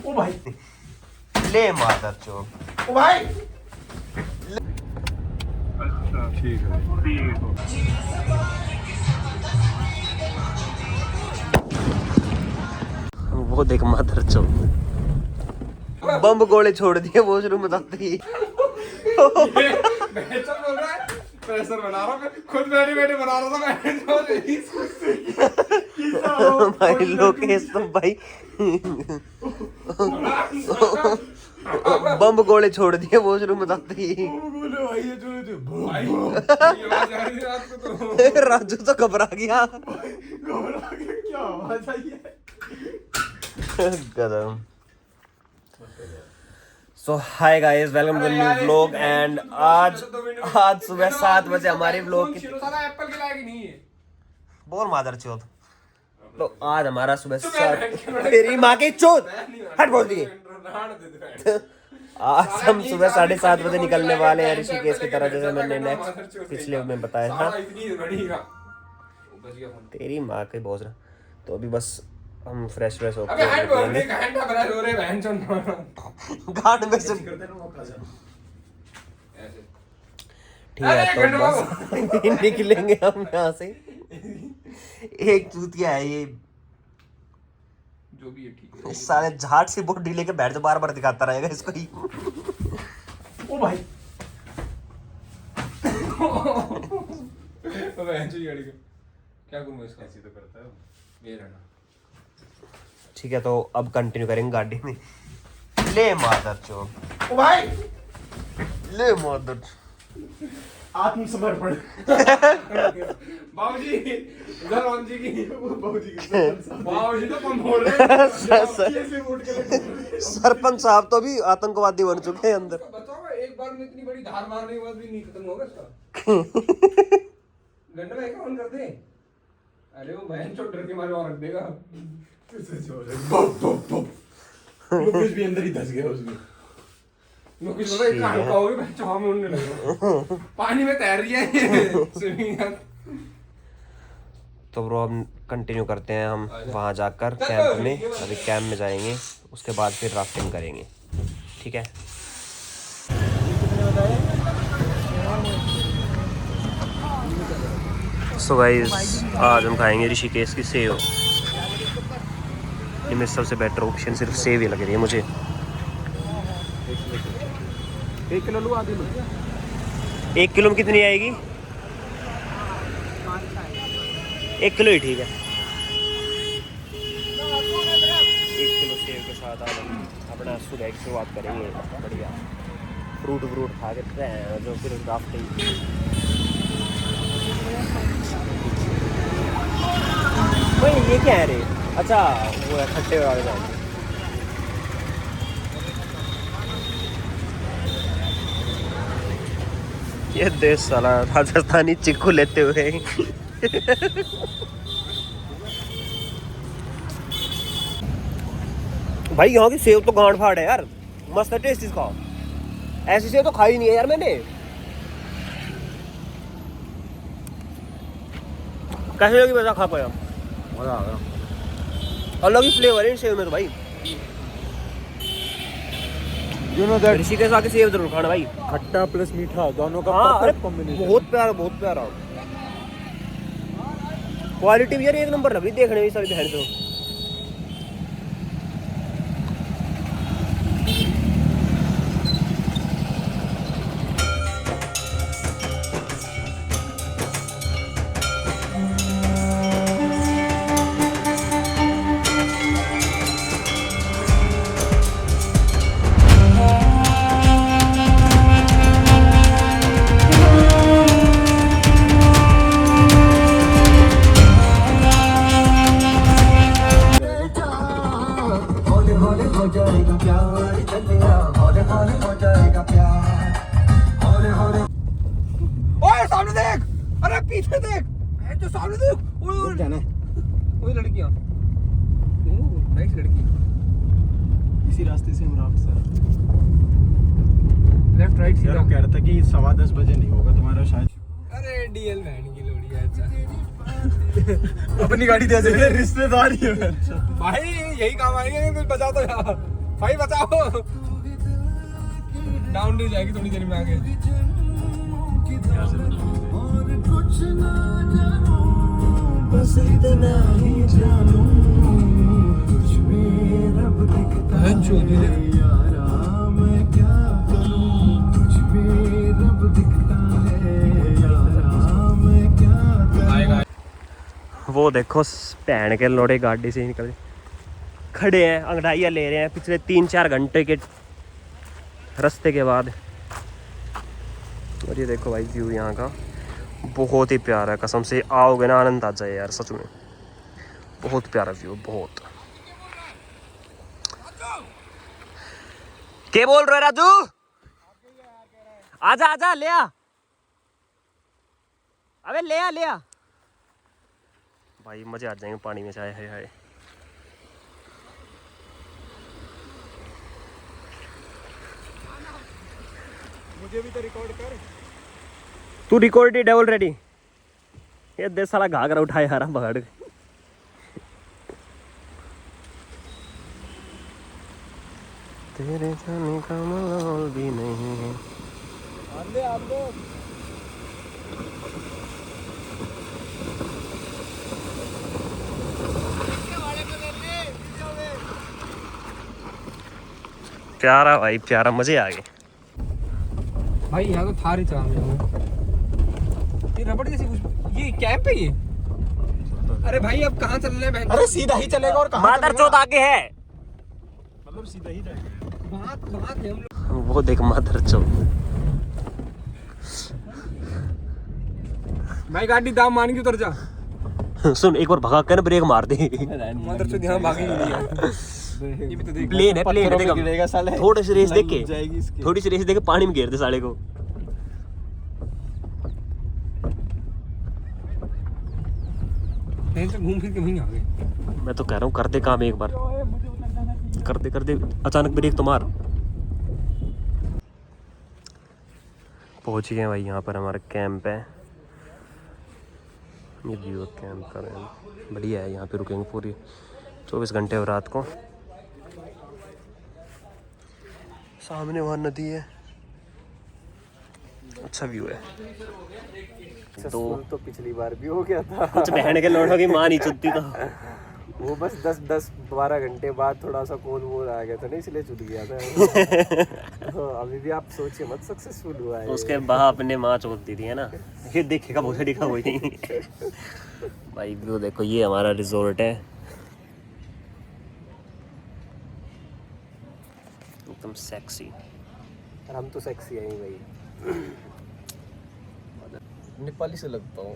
ओ भाई ले मादर चोद। ओ भाई ठीक है। वो देख मादर चोद, बम गोले छोड़ दिए वॉशरूम बताते ही। बोल रहा है प्रेशर बना रहा हूँ, खुद बैठे बैठे बना रहा था मैं। भाई लोकेश तो भाई बम गोले छोड़ दिए वॉशरूम बताते ही। बोले भाई ये जो भाई ये आवाज आ रही है रात को तो राजू तो घबरा गया। घबरा के क्या आवाज आई है। गदम। So hi guys, welcome to the new vlog. And आज सुबह 7 बजे हमारी व्लॉग की एप्पल के लायक नहीं है। बोल मादर चौथ। तो आज हमारा सुबह 7 तेरी माँ की चौथ हट बोल दिए। आज हम सुबह 7:30 बजे निकलने वाले हैं ऋषिकेश की तरह, जैसे मैंने नेक्स्ट पिछले में बताया था। तेरी माँ के बोझ रहा। तो अभी बस हम फ्रेश होकर घाट में से ठीक है। तो बस निकलेंगे हम यहाँ से। एक चूतिया है ये, जो भी है ठीक है। साले झाट सी बॉडी लेके बैठ जा, बार बार दिखाता रहेगा इसको ही। ओ भाई क्या करूँ इसका, ऐसे तो करता है मेरा ना। ठीक है, तो अब कंटिन्यू करेंगे गाड़ी में। ले मादर चोद। ओ भाई ले मादर आत्मसमर्पण। बाबूजी धनवंत जी की बाबूजी तो कम बोल रहे हैं। सरपंच साहब तो भी आतंकवादी बन चुके हैं अंदर। बताओ एक बार में इतनी बड़ी धार मारने के बाद भी नहीं खत्म होगा इसका। घंटा में क्या ऑन कर दे। अरे वो बहन चोट डर के मारे और रख देगा। लोकेश भी अंदर ही धस गया उसमें। लोकेश बोला इतना हल्का हो गया चाह में उड़ने लगा। पानी में तैर रही है स्विमिंग। तो ब्रो अब कंटिन्यू करते हैं हम वहाँ जाकर कैंप में। अभी कैंप में जाएंगे, उसके बाद फिर राफ्टिंग करेंगे। ठीक है। सो गाइस, आज हम खाएंगे ऋषिकेश की सेव। इनमें सबसे बेटर ऑप्शन सिर्फ सेव ही लग रही है मुझे। 1 किलो लो, आधी लो। 1 किलो में कितनी आएगी? 1 किलो ही ठीक है। 1 किलो सेव के साथ आज हम अपना सुबह की शुरुआत करेंगे बढ़िया फ्रूट खा के जो फिर राफ्टिंग। ये क्या है रे? अच्छा वो है खट्टे वाले जाएंगे। ये देश साला राजस्थानी चिक्कू लेते हुए भाई यहाँ की सेव तो गांड फाड़ है यार, मस्त है टेस्ट इसका। ऐसी सेव तो खाई नहीं है यार मैंने। कैसे लोग वैसा खा पाया? मजा आ गया। अलग ही फ्लेवर है इन सेव में तो भाई। You know that ऋषिकेश आके सेव जरूर खाना भाई। खट्टा प्लस मीठा दोनों का हाँ, परफेक्ट कॉम्बिनेशन। बहुत प्यारा। क्वालिटी भी यार एक नंबर लग रही देखने में सारी बहन तो। ओए सामने देख, अरे पीछे देख, जो सामने देख। ओए जाना ओए लड़कियां, नाइस लड़की। इसी रास्ते से हम राफ्ट सर लेफ्ट राइट सीधा। यार कह रहा था कि 10:15 बजे नहीं होगा तुम्हारा शायद। अरे डीएल बहन की लोड़ी है। अच्छा अपनी गाड़ी दे दे, रिश्तेदार ही है। भाई यही काम आएंगे, कुछ बचा तो यार। भाई बताओ डाउन नहीं जाएगी थोड़ी देर में आगे। बस इतना ही जानूं कुछ में रब दिखता है यारा मैं क्या करूं कुछ में रब दिखता है यारा मैं क्या आएगा। वो देखो भैन के लोड़े गाड़ी से निकल खड़े हैं, अंगड़ाइयाँ ले रहे हैं पिछले 3-4 घंटे के रास्ते के बाद। और ये देखो भाई व्यू यहाँ का बहुत ही प्यारा है, कसम से आओगे ना आनंद आ जाए यार, सच में बहुत प्यारा व्यू, बहुत। क्या बोल रहे राजू? आजा आजा ले आ, अबे ले आ ले आ भाई, मजे आ जाएंगे पानी में चाहे। हाय मुझे भी तो रिकॉर्ड कर। तू रिकॉर्डेड है ऑलरेडी। ये देश साला घाघरा उठाए हरा भगड़ तेरे जाने का माहौल भी नहीं है। प्यारा भाई प्यारा, मजे आ गए भाई यहाँ तो थार ही चला ये रबड़ जैसी कुछ, ये कैंप है ये। अरे भाई अब कहाँ चल रहे हैं? अरे सीधा ही चलेगा और कहाँ मादर चौथ आगे है, मतलब सीधा ही जाएगा। बात है हम लोग। वो देख मादर चौथ। भाई गाड़ी दाम मान के उतर जा। सुन एक बार भगा कर ब्रेक मार दे। मदर चौथ यहाँ भागी नहीं है। ये भी तो देख, प्लेन है प्लेन है, गिरेगा साले। थोड़ी सी रेस देख के, जाएगी इसकी। थोड़ी सी रेस देख के पानी में घेर दे साले को। कहीं से घूम फिर के वहीं आ गए। मैं तो कह रहा हूँ कर दे काम एक बार, कर दे अचानक ब्रेक तो मार। पहुंच गए भाई, यहाँ पर हमारा कैंप है। ये व्यू कैंप का है, बढ़िया है। यहाँ पे रुकेंगे पूरी 24 घंटे और रात को। सामने वहाँ नदी है, अच्छा व्यू है। तो पिछली बार भी हो गया था। कुछ बहन के लौटों की माँ नहीं चुदती तो वो बस 10-12 घंटे बाद थोड़ा सा कॉल वोल आ गया था ना, इसलिए चुद गया था। तो अभी भी आप सोचिए मत सक्सेसफुल हुआ है। उसके बाप ने माँ चोद दी थी है ना, ये देखेगा बहुत दिखा हुई भाई व्यू देखो। ये हमारा रिजॉर्ट है, एकदम सेक्सी। और हम तो सेक्सी है ही भाई। नेपाली से लगता हूँ।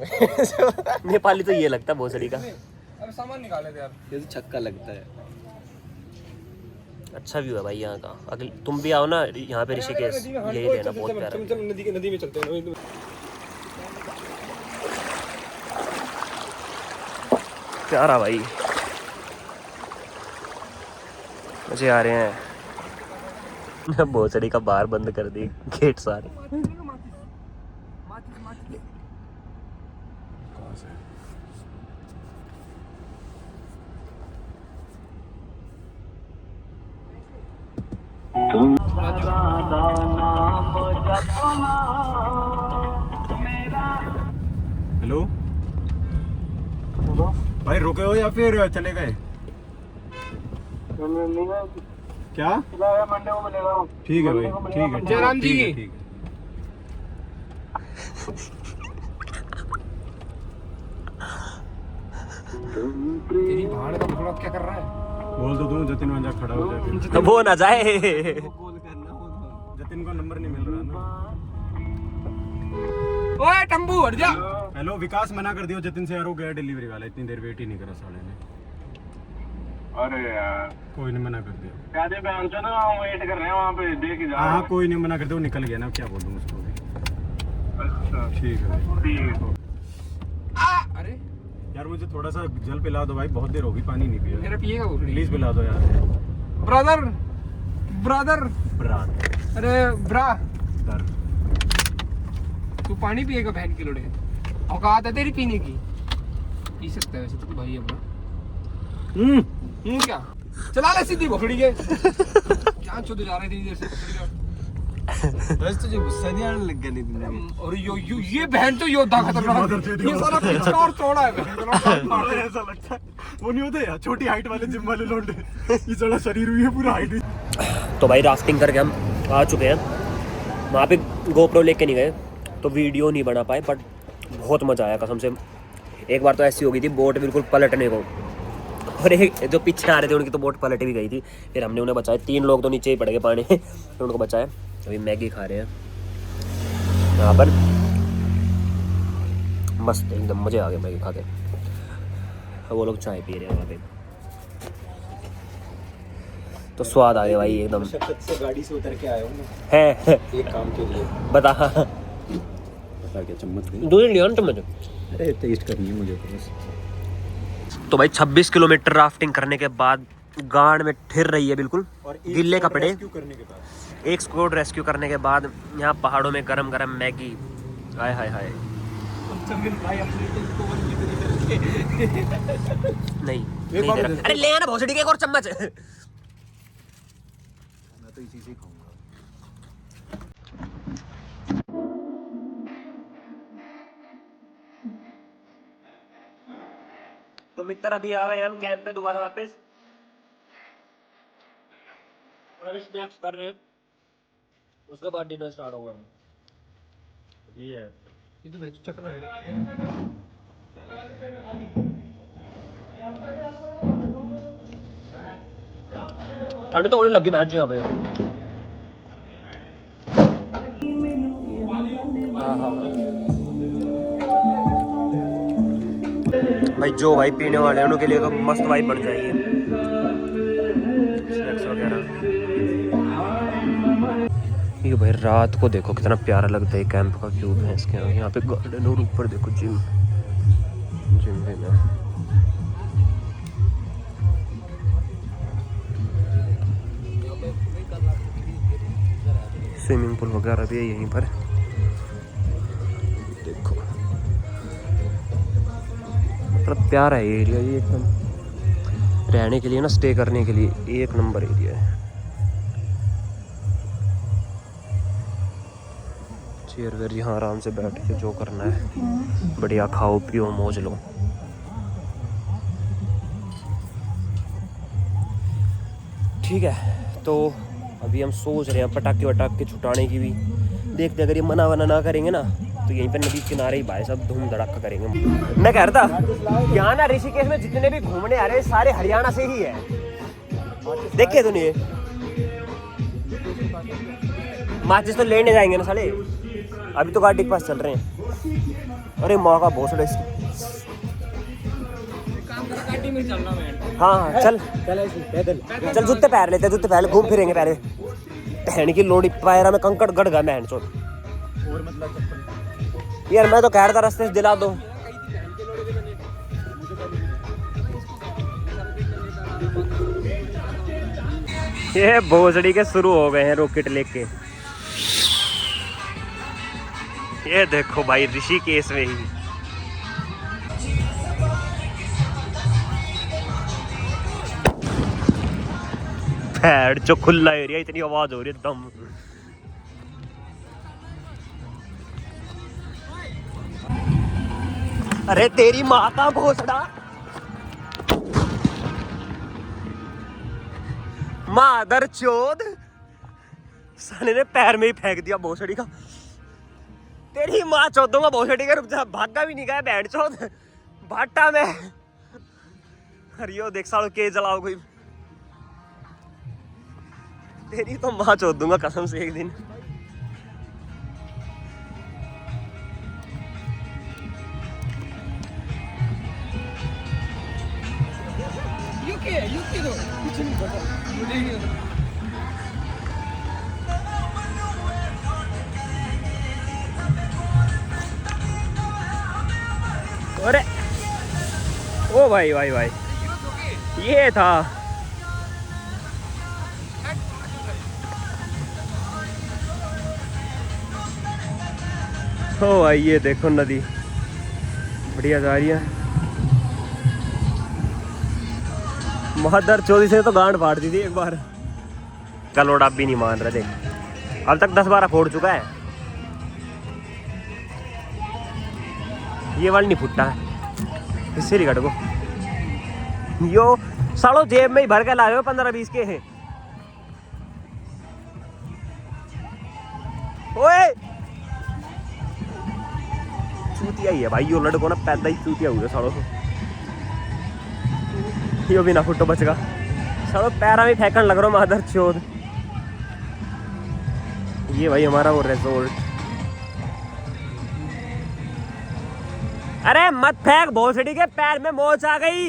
नेपाली तो ये लगता है भोसड़ी का। अब सामान निकाले थे यार। ये तो छक्का लगता है। अच्छा व्यू है भाई यहाँ का। अगले तुम भी आओ ना यहाँ पे ऋषिकेश, यही लेना बहुत प्यारा है। चल नदी में चलते हैं। प्यारा भाई, मजे आ रहे हैं। भोसड़ी का बाहर बंद कर दी गेट सारे। हेलो भाई, रुके हो या फिर चले गए? क्या मंडे को मिलेगा? ठीक है भाई, ठीक है। जयराम जी। ठीक है। तेरी भाड़ का बुकड़ा क्या कर रहा है? बोल तो दूं, जतिन वहाँ खड़ा हो जाए। वो ना जाए। जतिन को नंबर नहीं मिल रहा ना। ओए टम्बू हट जा। हेलो विकास, मना कर दियो जतिन से यार, वो गया डिलीवरी वाला, इतनी देर वेट ही नहीं करा साले ने। अरे यार कोई नहीं, मना कर दिया। क्या दे बहन चो ना, वेट कर रहे हैं वहाँ पे, देख के जा। हाँ कोई नहीं, मना कर दिया, वो निकल गया ना, क्या बोल दूँ उसको भी। अच्छा ठीक है भाई। ठीक है। अरे यार मुझे थोड़ा सा जल पिला दो भाई, बहुत देर होगी पानी नहीं पिया। मेरा पिएगा वो प्लीज पिला दो यार। Brother brother. ब्राद अरे ब्रा, दर। तू पानी पिएगा बहन के लोड़े? औकात है तेरी पीने की? पी सकता है वैसे तो भाई अपना। क्या चला ले सीधी भोसड़ी के क्या चुद जा रही थी इधर से बस तुझे गुस्सा नहीं आने लग गया नहीं जिंदगी और ये बहन तो योद्धा खतरनाक ये साला पिछका और चौड़ा है ऐसा लगता है वो नहीं होते यार छोटी हाइट वाले जिम वाले लोंडे ये थोड़ा शरीर हुई है पूरा हाइट। तो भाई राफ्टिंग करके हम आ चुके हैं। वहाँ पे गोप्रो लेके नहीं गए तो वीडियो नहीं बना पाए, बट बहुत मज़ा आया कसम से। एक बार तो ऐसी हो गई थी बोट बिल्कुल पलटने को, और एक जो पीछे आ रहे थे उनकी तो बोट पलट भी गई थी। फिर हमने उन्हें बचाया, 3 लोग तो नीचे ही पड़ गए पानी में, फिर उनको बचाया। अभी मैगी खा रहे हैं यहाँ पर, मस्त एकदम मज़े आ गए मैगी खा के। वो लोग चाय पी रहे हैं वहाँ पे, तो स्वाद आ गया भाई एकदम। शक्कत से गाड़ी से उतर के आया हूँ है एक काम के लिए। बता क्या चम्मच दे? दूध लिया ना चम्मच। अरे टेस्ट करनी है मुझे तो बस। तो भाई 26 किलोमीटर राफ्टिंग करने के बाद गांड में ठिर रही है बिल्कुल, और गिल्ले कपड़े। करने के बाद एक स्क्वाड रेस्क्यू करने के बाद यहाँ पहाड़ों में गरम गरम मैगी, हाय हाय हाय। नहीं दे रहा। अरे ले आना भोसड़ी के एक और चम्मच। मैं तो इसी से खाऊंगा। तो मित्र अभी आ गए हम कैंप पे दोबारा वापस, और स्नैक्स कर रहे हैं, उसके बाद डिनर स्टार्ट होगा। ये है ये तो बेच चक्कर है। ठंड तो होने लगी बैठ यहाँ पे। भाई जो भाई पीने वाले हैं उनके लिए तो मस्त वाइब बन जाएगी, स्नैक्स वगैरह। ये भाई रात को देखो कितना प्यारा लगता है कैंप का व्यू है इसके। यहाँ पे गार्डन और ऊपर देखो जिम है ना। स्विमिंग पूल वगैरह भी है यहीं पर, देखो मतलब प्यारा है एरिया ये एकदम, रहने के लिए ना, स्टे करने के लिए एक नंबर एरिया है। चेयर वेयर यहाँ आराम से बैठ के जो करना है बढ़िया खाओ पियो मौज लो। ठीक है, तो अभी हम सोच रहे हैं पटाखे वटाखे छुटाने की भी। देखते अगर ये मना वना ना करेंगे ना तो यहीं पर नदी किनारे ही भाई सब धूम धड़ाका करेंगे। मैं कह रहा था यहाँ ना ऋषिकेश में जितने भी घूमने आ रहे हैं सारे हरियाणा से ही है। देखिए तूने माचिस तो लेने जाएंगे ना साले, अभी तो गाड़ी के पास चल रहे हैं। अरे मौका भोसड़े गाड़ी में चलना मैं। हाँ चल पैदल चल, जूते पैर लेते, जूते पहले घूम फिरेंगे पहले। बहन की लोड़ी पैरा में कंकड़ गड़ गया बहन चोट। और मतलब यार मैं तो कह रहा था रास्ते से दिला दो। ये भोसड़ी के शुरू हो गए हैं रॉकेट लेके। ये देखो भाई ऋषिकेश में ही पैर जो खुला एरिया, इतनी आवाज हो रही है दम। अरे तेरी माँ का भोसड़ा, मादर चोद, साले ने पैर में ही फेंक दिया भोसड़ी का। तेरी माँ चौदों भोसड़ी का, रुक जा, भागा भी नहीं गया बैठ चौथ भाटा में। अरे देख सालो के जलाओ कोई, तेरी तो माँ चोद दूंगा कसम से एक दिन। यूके तो कुछ नहीं पता मुझे ही। अरे ओ भाई भाई भाई ये था। ओ भाई ये देखो नदी बढ़िया जा रही है, मदर चोरी से तो गांड फाड़ दी थी एक बार। गलोड़ आप भी नहीं मान रहे थे, अब तक 10-12 फोड़ चुका है। ये वाल नहीं फुटता है, इससे रिकट को यो सालों जेब में ही भर के लाए हो 15-20 के हैं। ओए चूतिया ही है भाई यो लड़को ना, पैदा ही चूतिया हुआ सालों से। यो भी ना फुटो बचगा सालों, पैरा में फेंकन लग रहा मादर चोद। ये भाई हमारा वो रिजोर्ट। अरे मत फेंक भोसड़ी के पैर में मोच आ गई।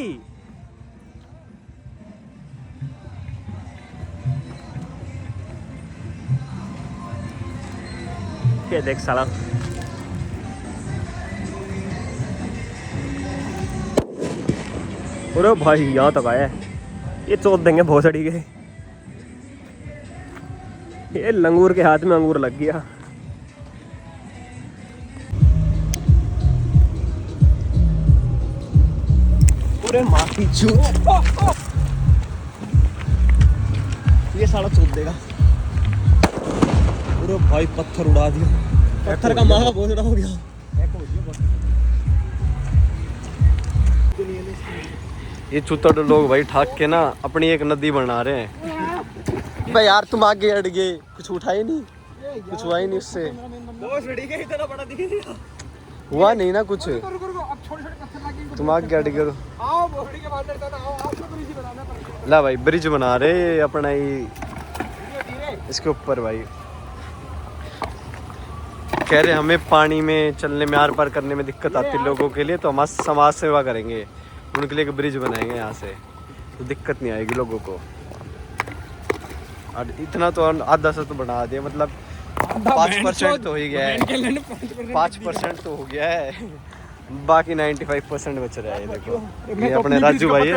ये देख साला, अरे भाई यहाँ तक आया है, ये चोद देंगे भोसड़ी के। ये लंगूर के हाथ में अंगूर लग गया। अरे माफी चूत, ये साला चोद देगा। अरे भाई पत्थर उड़ा दिया, पत्थर का माहा भोसड़ा हो गया। ये चुतड़ लोग भाई ठाक के ना अपनी एक नदी बना रहे हैं। भाई यार तुम आगे अड़ गए, कुछ उठाए नहीं, कुछ हुआ ही नहीं उससे। इतना बड़ा दिख दिया, हुआ नहीं ना कुछ, तुम आगे अड़ गए। ला भाई ब्रिज बना रहे अपना ही इसके ऊपर भाई। कह रहे हमें पानी में चलने में, आर पार करने में दिक्कत आती है लोगों के लिए, तो हम समाज सेवा करेंगे, उनके लिए एक ब्रिज बनाएंगे यहाँ से, तो दिक्कत नहीं आएगी लोगों को। और इतना तो आधा सा तो बना दिया, मतलब 5% तो हो ही गया है, 5% तो हो गया है, बाकी 95% बच रहा है। देखो ये अपने राजू भाई है,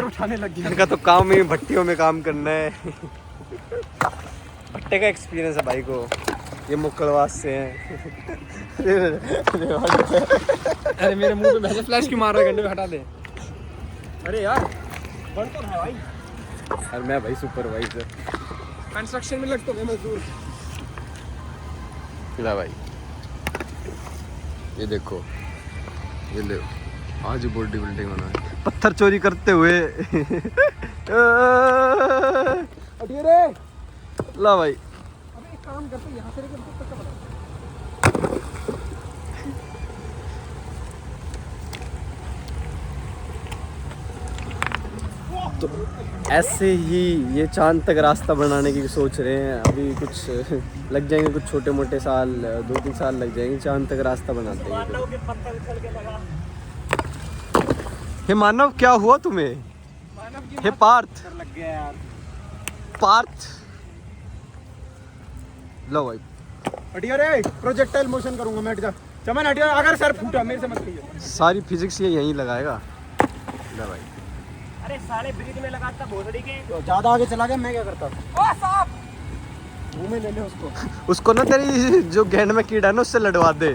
इनका तो काम ही भट्टियों में काम करना है। भट्टे का एक्सपीरियंस है भाई को, ये मुक्कलवास से हैं। अरे मेरे मुंह पे वैसे फ्लैश क्यों मार रहा है, घंटे में हटा दे। अरे यार बन तो है भाई। और मैं भाई सुपरवाइजर, कंस्ट्रक्शन में लगता हूँ मजदूर। ला भाई ये देखो, ये ले आज बॉडी बिल्डिंग बना है पत्थर चोरी करते हुए। ला भाई अबे एक काम करते यहाँ से लेकर तक का बना। तो ऐसे ही ये चांद तक रास्ता बनाने की सोच रहे हैं। अभी कुछ लग जाएंगे, कुछ छोटे मोटे साल, 2-3 साल लग जाएंगे, चांद तक रास्ता बनाते हैं। हे मानव क्या हुआ तुम्हें? हे पार्थ लग गया यार। पार्थ लो भाई हटिया रे, प्रोजेक्टाइल मोशन करूंगा मैं, हट जा चमन, हटिया। अगर सर फूटा मेरे से मत कहिए। सारी फिजिक्स ये यहीं लगाएगा। लो भाई अरे साले ब्रिज में लगाता भोसड़ी के, तो ज्यादा आगे चला गया, मैं क्या करता? ओ साहब मुंह में ले ले उसको। उसको ना तेरी जो गैंड में कीड़ा है ना उससे लड़वा दे।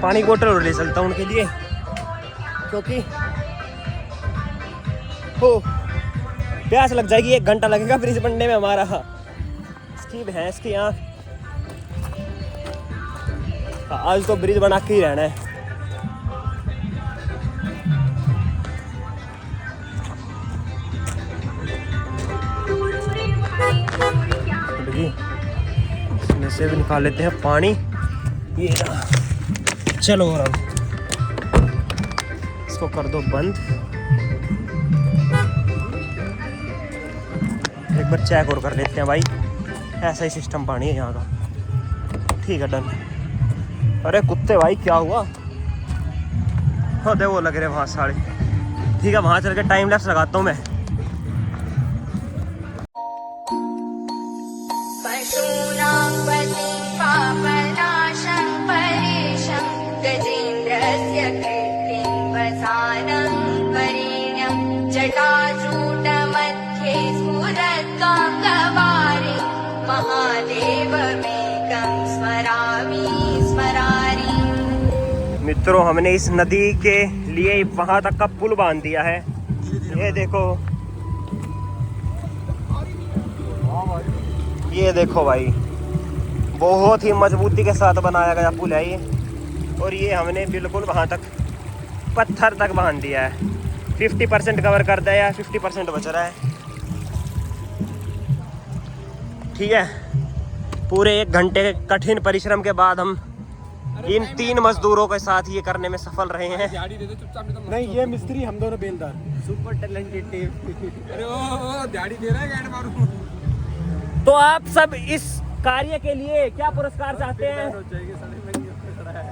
पानी की बोतल ले चलता हूँ उनके लिए, क्योंकि हो प्यास लग जाएगी। 1 घंटा लगेगा ब्रिज बनने में हमारा। इसकी भैंस की आँख, आज तो ब्रिज बना के ही रहना है। इसमें से भी निकाल लेते हैं पानी। ये ना, चलो और अब इसको कर दो बंद। एक बार चेक और कर लेते हैं भाई, ऐसा ही सिस्टम पानी है यहाँ का। ठीक है डन। अरे कुत्ते भाई क्या हुआ? हो दे वो लग रहे वहाँ साड़े। ठीक है वहाँ चल के टाइम लैप्स लगाता हूँ मैं। मित्रों हमने इस नदी के लिए वहां तक का पुल बांध दिया है। ये देखो, ये देखो भाई, बहुत ही मजबूती के साथ बनाया गया पुल है ये। और ये हमने बिल्कुल वहां तक पत्थर तक बांध दिया है। 50% कवर कर दिया है, 50% बच रहा है। ठीक है, पूरे 1 घंटे के कठिन परिश्रम के बाद हम इन 3 मजदूरों के साथ ये करने में सफल रहे हैं। नहीं, ये मिस्त्री हम दोनों बेलदार। Super talented team. अरे ओ दिहाड़ी दे रहा है गाड़ी मारू। तो आप सब इस कार्य के लिए क्या पुरस्कार चाहते हैं?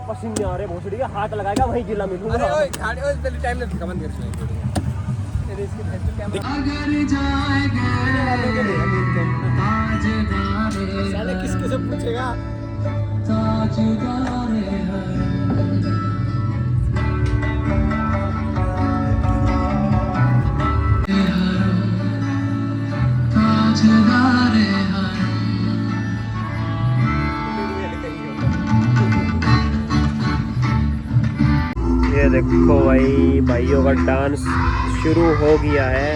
पसीने आ रहे भोसड़ी का, हाथ लगाएगा वहीं जिला मिलूंगा। अरे ओए गाड़ी ओए जल्दी टाइम लग कमेंट कर सुनाई। साले किसके से पूछेगा? ये देखो भाई, भाइयों का डांस शुरू हो गया है।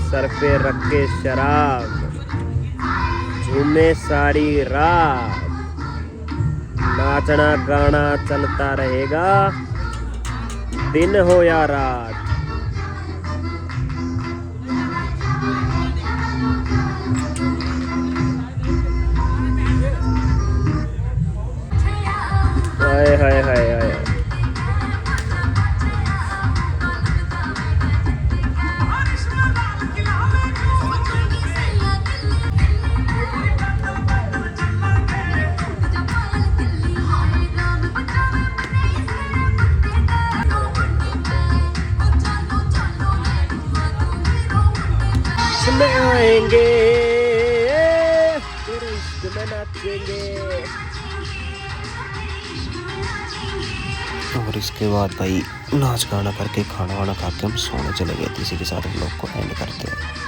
सर पे रख के शराब, झूमे सारी रात, नाचना गाना चलता रहेगा दिन हो या रात। हाय हाय हाय हाय। आएंगे फिर इश्क में नाचेंगे। और इसके बाद भाई नाच गाना करके खाना वाना खा के हम सोने चले गए थे। इसी के साथ हम लोग को एंड करते हैं।